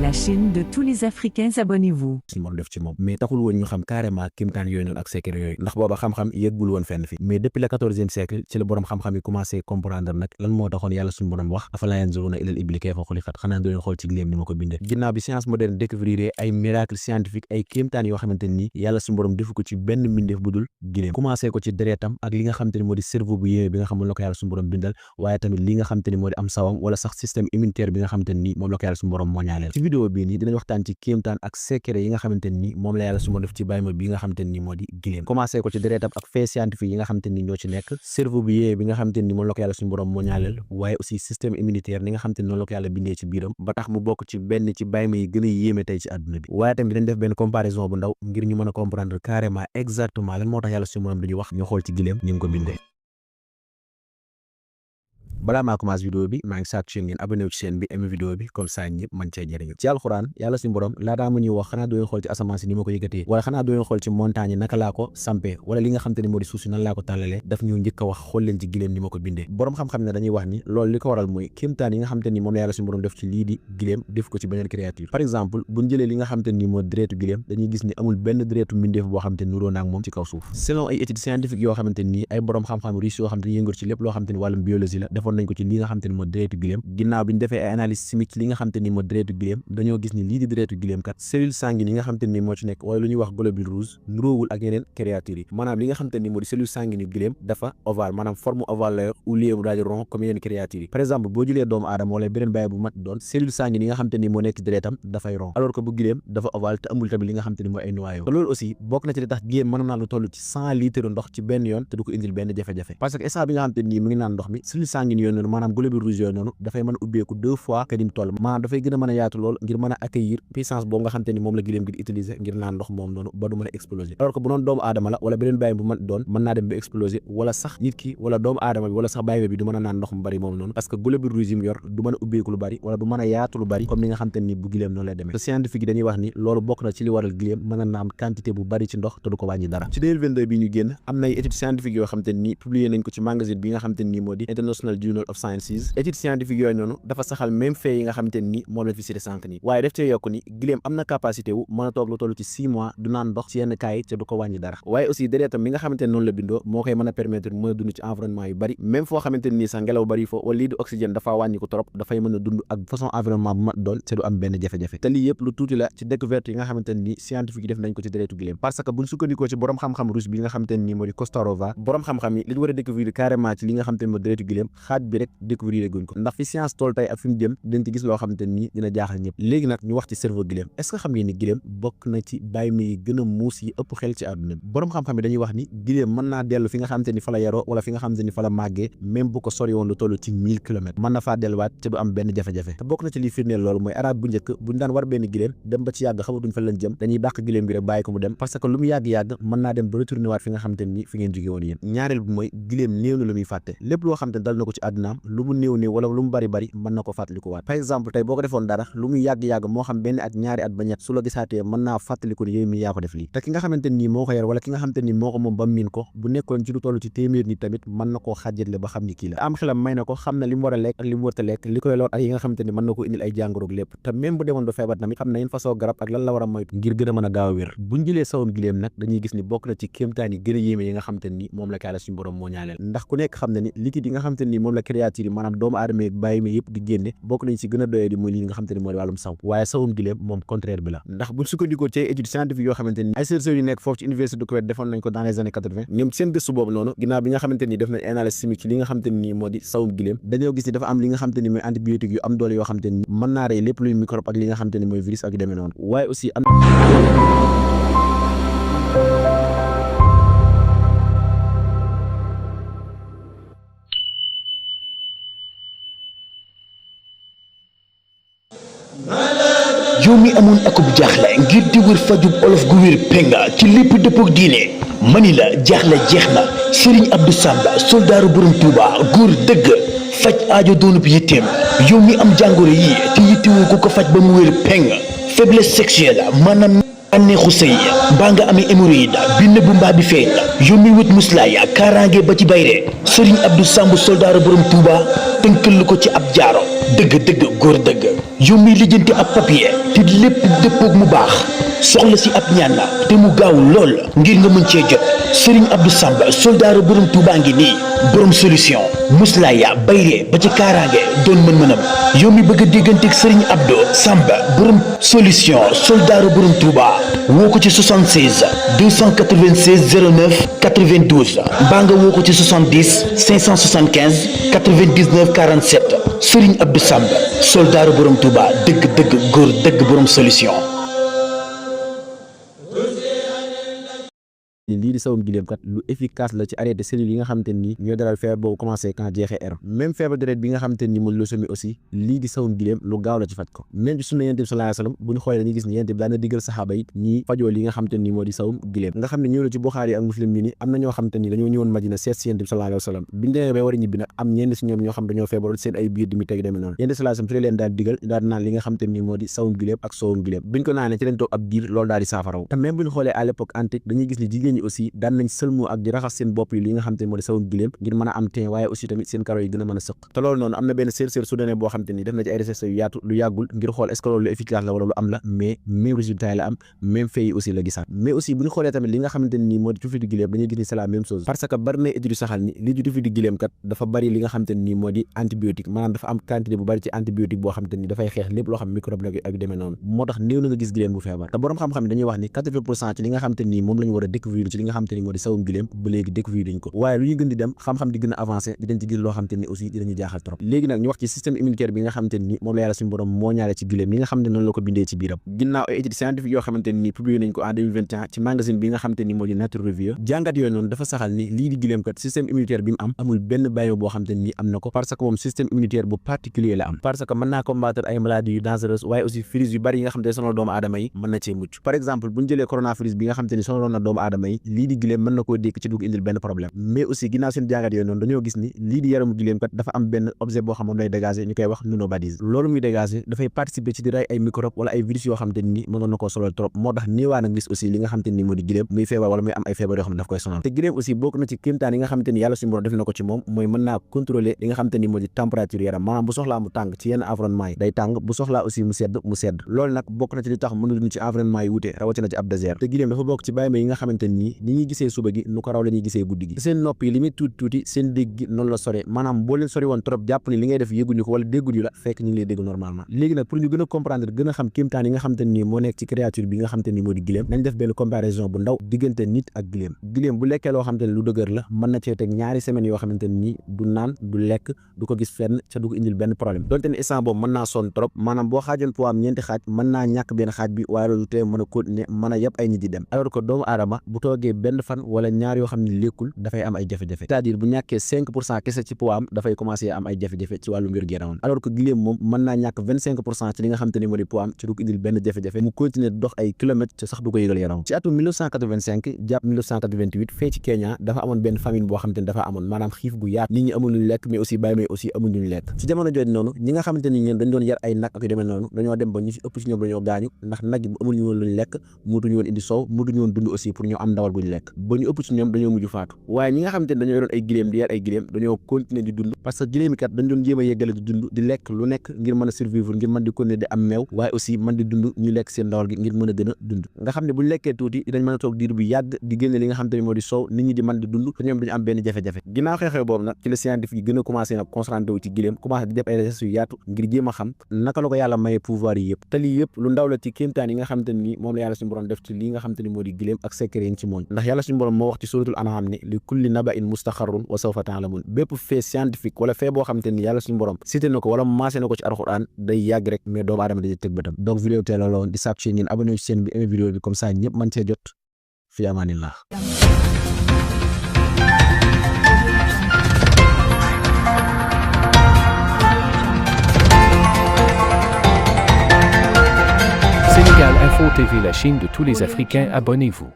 la chaîne de tous les Africains, abonnez-vous. def ci moom mais taxul woon ñu xam carrément kimtaan yooyu noonu ak secret yooyu ndax booba xam-xam yëggul woon fenn fi mais depuis le 14e siècle ci la borom xam-xam yi commencé comprendre nag lan moo taxoon yàlla suñu borom wax afalaa yanzuruna ilal ibili kayfa xuliqat xanaa doo leen xool ci giléem ni ma ko bindee ginnaaw bi science moderne découvrir ay miracle scientifique ay kéemtaan yoo xamante ni yàlla suñu borom defu ko ci benn mbindeef bu dul giléem commencé ko ci deretam ak li nga xamante ni moo di cerveau bu yéeme bi nga xam moom la ko yàlla suñu borom bindal waaye tamit li nga xamante ni moo di am sawam wala sax système immunitaire bi nga xamante ni moom la ko yàlla suñu borom moo ñaaleel ci vidéo bii nii dinañ waxtaan ci kéemtaan ak secret yi nga xamante ni moom la yàlla su ma def ci bàyyima bi nga xamante ni moo di giléem commencé ko ci deretam ak fait scientifique yi nga xamante ni ñoo ci nekk cerveau bu yee bi nga xamante ni moom la ko yàlla suñu borom moo ñaaleel waaye aussi système immunitaire ni nga xamante ni noonu la ko yàlla bindee ci biiram ba tax mu bokk ci benn ci bàyyima yi gën a yéeme tey ci àdduna bi waaye tamit dañ def benn comparaison bu ndaw ngir ñu mën a comprendre carrément exactement lan moo tax yàlla suñu borom dañuy wax ñu xool ci giléem ni mu ko bindee balaa maa commencé vidéo bi maa ngi sàkku ci ngeen abonné wu ci chaîne bi aimé vidéo bi comme ça ñëpp mën cee jëriñu ci alxuraan yàlla suñu borom laataa mu ñuy wax xanaa doo leen xool ci asamaan si ni ma ko yëkkatee wala xanaa doo leen xool ci montagne yi naka laa ko sampee wala li nga xam te ne moo di suuf si nan laa ko tàllalee daf ñu njëkk a wax xool leen ci giléem ni ma ko bindee borom xam-xam ne dañuy wax ni loolu li ko waral mooy kéemtaan yi nga xam te ni moom la yàlla suñu borom def ci lii di giléem def ko ci beneen créature par exemple buñ jëlee li nga xam te ni moo deretu giléem dañuy gis ni amul benn deretu mbindeef boo xam te ni nuroo naag moom ci kaw suuf selon ay études scientifiques yoo xamante ni ay borom xam-xam riche yoo xam te ni yëngu ci lépp loo xam te ni wàllum biologie la defoon nañ ko ci li nga xam te ni moo deretu giléem ginnaaw bi ñu defee ay analyse chimique ci li nga xam te ni moo deretu giléem dañoo gis ni lii di deretu giléem kat cellule sanguine yi nga xam te ni moo ci nekk wala lu ñuy wax globule rouge nuróowul ak yeneen créatures yi maanaam li nga xam te ni moo di cellule sanguine yu giléem dafa ovale maanaam forme ovale la yor ou lieu mu daal di rond comme yeneen créatures yi par exemple boo jëlee doomu aadama wala beneen bàyyi bu mat doon cellule sanguine yi nga xam te ni moo nekk ci deretam dafay rond alors que bu giléem dafa ovale te amul tamit li nga xam te ni mooy ay noyau te loolu aussi bokk na ci li tax giléem mën naa lu toll ci 100 litres ndox ci benn yoon te du ko indil benn jafe-jafe parce que instant bi nga xam te ni mu ngi naan ndox mi cellule sanguine yooyu noonu maanaam globule rouge yooyu noonu dafay mën a ubbeeku 2 fois que nim toll maanaam dafay gën a mën a yaatu lool ngir mën a accueillir puissance boobu nga xam te ni moom la giléem gi di utiliser ngir naan ndox moom noonu ba du mën a exploser alors que bu doon doomu aadama la wala beneen bàyyi bu mën doon mën naa dem ba exploser wala sax nit ki wala doomu aadama bi wala sax bàyyi bi du mën a naan ndox mu bari moom noonu parce que globule rouge yi mu yor du mën a ubbeeku lu bari wala du mën a yaatu lu bari comme ni nga xam te ni bu giléem noonu lay demee te scientifique yi dañuy wax ni loolu bokk na ci li waral giléem mën a naan quantité bu bari ci ndox te du ko wàññi dara ci 2022 bi ñu génn am na ay études scientifiques yoo xam te ni publié nañ ko ci magazine bi nga xam te ni moo di International Journal of Sciences études scientifiques yooyu noonu dafa saxal même fait yi nga xamante ni moom la fi cité sànq nii waaye def cee yokk ni giléem am na capacité wu mën a toog lu toll ci 6 mois du naan ndox ci yenn kaay te du ko wàññi dara waaye aussi deretam mi nga xamante ne noonu la bindoo moo koy mën a permettre mën a dund ci environnement yu bari même foo xamante ni sax ngelaw bari foo wala lii di oxygène dafa wàññi ko trop dafay mën a dund ak façon environnement bu ma doon te du am benn jafe-jafe te lii yëpp lu tuuti la ci découverte yi nga xamante ni scientifique yi def nañ ko ci deretu giléem parce que buñ sukkandikoo ci borom xam-xam russe bi nga xamante ni moo di Kostarova borom xam-xam yi li war a découvrir carrément ci li nga xamante ni moo deretu giléem xaaj bi rek découvrir guñ ko ndax fi science tool tey ak fi mu jëm dañ ci gis loo xamante ni dina jaaxal ñëpp léegi nag ñu wax ci cerveau giléem est-ce que xam ngeen ni giléem bokk na ci bàyyima yi gën a muus yi ëpp xel ci àdduna bi borom xam-xam yi dañuy wax ni giléem mën naa dellu fi nga xamante ni fa la yaroo wala fi nga xamante ni fa la màggee même bu ko sori woon lu toll ci 1000 kilomètres mën na faa delluwaat te du am benn jafe-jafe te bokk na ci liy firndeel loolu mooy arab bu njëkk buñ daan war benn giléem dem ba ci yàgg xamatuñ fa lañ jëm dañuy dàq giléem gi rek bàyyi ko mu dem parce que lu mu yàgg-yàgg mën naa dem ba retourné waat fi nga xamante ni fi ngeen jóge woon yéen ñaareel bi mooy giléem néew na lu muy fàtte lépp loo xamante ni dal na ko ci àddunaam lu mu néew wala lu mu bari mën na ko fàttaliku waat par exemple tey boo ko defoon dara lu muy yàgg-yàgg moo xam benn at ñaari at ba ñett su la gisaatee mën naa fàttaliku ni yow mi yaa ko def lii te ki nga xamante ni moo ko yor wala ki nga xamante ni moo ko moom ba miin ko bu nekkoon ci lu toll ci téeméer ni tamit mën na koo xàjjatle ba xam ni kii la am xelam may na ko xam na li mu war a lekk ak li mu warta lekk li koy lor ak yi nga xamante ni mën na ko indil ay jàngoroog lépp te même bu demoon ba feebar tamit xam na yeen façon garab ak lan la war a moytu ngir gën a mën a gaaw a wér buñ jëlee sawum giléem nag dañuy gis ni bokk na ci kéemtaan yi gën a yéeme yi nga xamante ni moom la Yàlla suñu borom moo ñaaleel ndax ku nekk xam na ni liquide yi nga xamante ni moom la créature yi maanaam doomu aadama yi bàyyi ma yëpp di génne bokk nañ ci gën a doyee di muy li nga xamante ni moo di wàllum saw waaye sawum giléem moom contraire bi la ndax buñ sukkandikoo ci études scientifiques yoo xamante ni ay chercheurs yu nekk foofu ci université de Koweït defoon nañ ko dans les années 80 ñoom seen gëstu boobu noonu ginnaaw bi nga xamante ni def nañ analyse chimique ci li nga xamante ni moo di sawum giléem dañoo gis ni dafa am li nga xamante ni mooy antibiotique yu am doole yoo xamante ni mën naa rey lépp luy microbe ak li nga xamante ni mooy virus ak yu demee noonu waaye aussi am yow mi amoon akub jaaxle ngir di wër fajub olof gu wér penga ci lépp dëppook diine mani la jaaxle jeex na Serigne Abdou Samba soldaaru borom Touba góor dëgg faj aajo doonub yitteem yow mi am jàngoro yi te yittewoo ku ko faj ba mu wér peng faiblesse sexuelle maanaam neexu sëy mbaa nga amee hémorroïde bi nëbb mbaa bi feeñ yow mi wut muslaay kaaraange ba ci bayre Serigne Abdou Samb soldaaru borom Touba tënkal ko ci ab jaaro dëgg-dëgg góor dëgg yow mi lijjanti ab papier te lépp dëppoog mu baax soxla si ab ñaan la te mu gaaw lool ngir nga mën cee jot Serigne Abdou Samba soldaaru borom Touba ngi nii borom solution muslaaya bayre ba ci kaaraange doon mën-mënam yow mi bëgg a dégganteeg Serigne Abdou Samba borom solution soldaaru borom Touba woo ko ci 76 296 09 92 mbaa nga woo ko ci 70 575 99 47 Serigne Abdou Samba soldaaru borom Touba dëgg-dëgg góor dëgg borom solution. lii di sawum gileem kat lu efficace la ci arrêté cellules yi nga xamante ni ñoo dalal feebar boobu commencé quand jeexee R même feebar deret bi nga xamante ni mooy leucémie aussi lii di sawum gileem lu gaaw la ci faj ko même ci sunna yonent bi sallallahu alayhi wasallam bu ñu xoolee dañuy gis ni yonent bi daan na diggal saxaaba yi ñi fajoo li nga xamante ni moo di sawum gileem nga xam ne ñëw la ci Buxaari yi ak Muslim ni am na ñoo xamante ni dañoo ñëwoon Madina seet si yonent bi sallallahu alayhi wasallam biñ demee ba war a ñibbi nag am ñenn si ñoom ñoo xam dañoo feebaroon seen ay biir di mi teg demee noonu yonent bi sallallahu alayhi wasallam fi leen daal digal daal naan li nga xamante ni moo di sawum gileem ak sowum gileem biñ ko naanee ci leen toog ab diir loolu daal di saafaraw te même bu ñu xoolee à l'époque antique dañuy gis ni jigéen ñi aussi daan nañ sëlmu ak di raxas seen bopp yi li nga xam te ne moo di sawum gileem ngir mën a am teen waaye aussi tamit seen karo yi gën a mën a sëq te loolu noonu am na benn chercheur soudanais boo xam te ni def na ci ay recherche yu yaatu lu yàggul ngir xool est-ce que loolu lu efficace la wala lu am la mais même résultat yi la am même fait yi aussi la gisaat mais aussi bu ñu xoolee tamit li nga xamante ni moo di tufitu gileem dañuy gis ni c'est la même chose parce que bari na étude yu saxal ni li di tufitu gileem kat dafa bari li nga xamante ni moo di antibiotique maanaam dafa am quantité bu bari ci antibiotique boo xamante ni dafay xeex lépp loo xam microbe la ak demee noonu moo tax néew na nga gis gileem bu feebar te borom xam-xam dañuy wax ni 80% ci li nga xamante ni moom la ñu war a découvrir ci li nga xamante ni moo di sawum gileem ba léegi découvrir dañ ko waaye lu ñu gën di dem xam-xam di gën a avancé di dañ ci gis loo xamante ni aussi dinañu jaaxal trop léegi nag ñu wax ci système immunitaire bi nga xamante ni moom la yàlla suñu borom moo ñaale ci gileem li nga xamante noonu la ko bindee ci biiram ginnaaw ay études scientifiques yoo xamante ni publié nañ ko en 2021 ci magazine bi nga xamante ni moo di Nature Review jàngat yooyu noonu dafa saxal ni lii di gileem kat système immunitaire bi mu am amul benn bàyyi boo xamante ni am na ko parce que moom système immunitaire bu particulier la am parce que mën naa combattre ay maladies yu dangereuses waaye aussi virus yu bari yi nga xamante ni sonal doomu aadama yi mën na cee mucc par exemple bu ñu jëlee coronavirus bi nga xamante ni sonaloon na doomu aadama yi lii di gileem mën na koo dékk ci dugg indil benn problème mais aussi ginnaaw seen jàngat yooyu noonu dañoo gis ni lii di yaramu gileem kat dafa am benn objet boo xam moom lay dégager ñu koy wax nonobodies loolu muy dégager dafay participer ci di rey ay microbe wala ay virus yoo xamante ni mënoon na koo solal trop moo tax néewaa nag gis aussi li nga xamante ni moo di gileem muy feebar wala muy am ay feebar yoo xam ne daf koy sonal te gileem aussi bokk na ci kéemtaan yi nga xamante ni yàlla suñu borom def na ko ci moom mooy mën naa contrôler li nga xamante ni moo di température yaram maanaam bu soxlaa mu tàng ci yenn environnement yi day tàng bu soxlaa aussi mu sedd loolu nag bokk na ci li tax mën a dund ci environnement yi wute rawatina ci ab désert te gileem dafa bokk ci bàyyi ma yi nga xamante ni ni ñuy gisee suba gi nu ko raw la ñuy gisee guddi gi seen nopp yi li muy tuuti seen dégg gi noonu la sore maanaam boo leen sori woon trop jàpp ni li ngay def yëguñu ko wala dégguñu la fekk ñu ngi lay dégg normalement léegi nag pour ñu gën a comprendre gën a xam kéemtaan yi nga xamante ni moo nekk ci créature bi nga xamante ni moo di gileem nañ def benn comparaison bu ndaw diggante nit ak gileem bu lekkee loo xamante ni lu dëgër la mën na cee teg ñaari semaines yoo xamante ni du naan du lekk du ko gis fenn ca du ko indil benn problème donte ne instant boobu mën naa sonn trop maanaam boo xaajoon poids am ñeenti xaaj mën naa ñàkk benn xaaj bi waaye loolu tee mën a continuer mën a yëpp ay nit di dem alors que doomu aadama bu toogee benn fan wala ñaar yoo xam ne lekkul dafay am ay jafe-jafe c'est-à-dire bu ñàkkee 5% kese ci poids am dafay commencer am ay jafe-jafe ci wàllu wér-gu-yaramam alors que gileem moom mën naa ñàkk 25% ci li nga xamante ni moo di poids am ci du ko indil benn jafe-jafe mu continuer dox ay kilomètres te sax du ko yëgal yaram ci atum 1985 jàpp 1988 fee ci Kenya dafa amoon benn famine boo xamante ni dafa amoon maanaam xiif bu yaatu nit ñi amul luñu lekk mais aussi bàyyi may aussi amul luñu lekk ci jamono jooju noonu ñi nga xamante ni ñeen dañ doon yar ay nag ak yu demee noonu dañoo dem ba ñu ci ëpp ci ñoom dañoo gaañu ndax nag yi bu amul ñu woon luñu lekk mutuñu woon indi soow mutuñu woon dund aussi pour ñu am ndawal guñu lekk ba ñu ëpp ci ñoom dañoo mujj faatu waaye ñi nga xamante ni dañoo yoroon ay gileem di yar ay gileem dañoo continuer di dund parce que gileem yi kat dañ doon jéem a yeggale di dund di lekk lu nekk ngir mën a survivre ngir mën di continuer di am meew waaye aussi mën di dund ñu lekk seen ndawal gi ngir mën a gën a dund nga xam ne buñ lekkee tuuti dinañ mën a toog diir bu yàgg di génne li nga xam te ni moo di soow nit ñi di mën di dund te ñoom dañu am benn jafe-jafe ginnaaw xew-xew boobu nag ci la scientifique yi gën a commencé nag concentré wu ci gileem commencé di def ay recherche yu yaatu ngir jéem a xam naka la ko yàlla mayee pouvoir yi yëpp te lii yëpp lu ndaw la ci kéemtaan yi nga xam te ni moom la yàlla suñu borom def ci lii nga xam te ni moo di gileem ak secret yi ci mooñ ndax yàlla suñu borom moo wax ci suratul an'am ne li kulli naba'in mustaqarrun wa sawfa ta'lamun bépp fait scientifique wala fait boo xam te ni yàlla suñu borom cité na ko wala maasé na ko ci alxuraan day yàgg rek mais doomu aadama dañuy tëg bëtam donc vidéo teel la woon di sàkku ci ngeen abonné ci chaîne bi aimé vidéo bi comme ça ñëpp mën cee jot fi amaanillah Sénégal Info TV, la chaîne de tous les Africains, abonnez-vous.